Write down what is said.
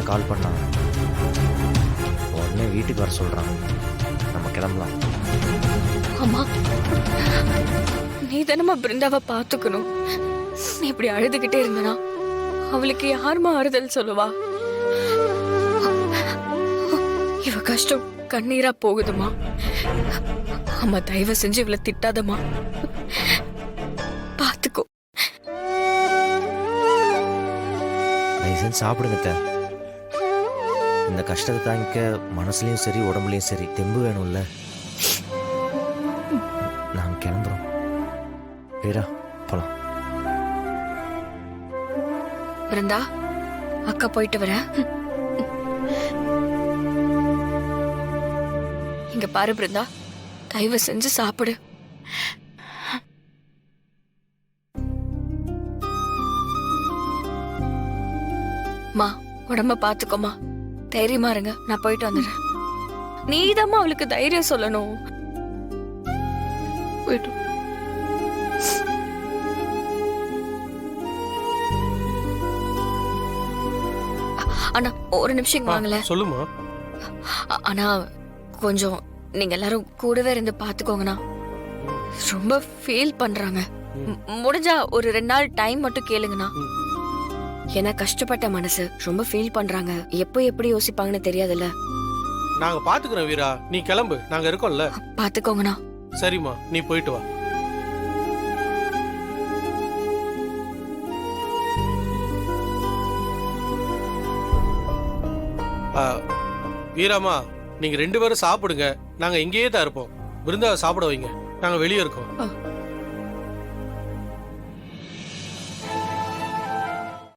தான் கால் பண்ணான். உடனே வீட்டுக்கு வர சொல்கிறான். நம்ம கிளம்பலாம். அம்மா, நீ தானம்மா பிருந்தாவை பார்த்துக்கணும். நீ இப்படி அழுதுகிட்டே இருந்தனா அவளுக்கு யாருமா ஆறுதல் சொல்லுவா? இவ கஷ்டம் கண்ணீரா போகுதுமா. அம்மா தயவு செஞ்சு இவளை திட்டாதம்மா, பார்த்துக்கோ. தயவுசெஞ்சு சாப்பிடுங்க அத்தை. இந்த கஷ்டத்தை தாங்கிக்க மனசுலையும் சரி உடம்புலையும் சரி தெம்பு வேணும்ல. நாங்கள் கிளம்புறோம். வீரா போலாம். பிருந்தா, அக்கா போயிட்டு வரேன். இங்க பாரு பிருந்தா, தயவு செஞ்சு சாப்பிடு. மா, உடம்ப பாத்துக்கோமா. தைரியமா இருங்க, நான் போயிட்டு வந்துடுறேன். நீதாம்மா அவளுக்கு தைரியம் சொல்லணும். போயிட்டு அண்ணா ஒரு நிமிஷம் இங்க வாங்கல. சொல்லுமா. ஆனா கொஞ்சம் நீங்க எல்லாரும் கூடவே இருந்து பாத்துக்கோங்கண்ணா. ரொம்ப ஃபீல் பண்றாங்க. முடிஞ்சா ஒரு 2 நாள் டைம் மட்டும் கேளுங்கண்ணா. ஏன்னா கஷ்டப்பட்ட மனசு ரொம்ப ஃபீல் பண்றாங்க. எப்போ எப்படி யோசிப்பாங்கன்னு தெரியாதுல்ல. நாங்க பாத்துக்கிறோம் வீரா, நீ கிளம்பு, நாங்க இருக்கோம்ல. பாத்துக்கோங்கண்ணா. சரிம்மா, நீ போயிட்டு வா. வீராமா, நீங்க 2 பேரும் சாப்பிடுங்க. நாங்க இங்கேயே தான் இருப்போம். விருந்தாவை சாப்பிட வைங்க, நாங்க வெளியே இருக்கோம்.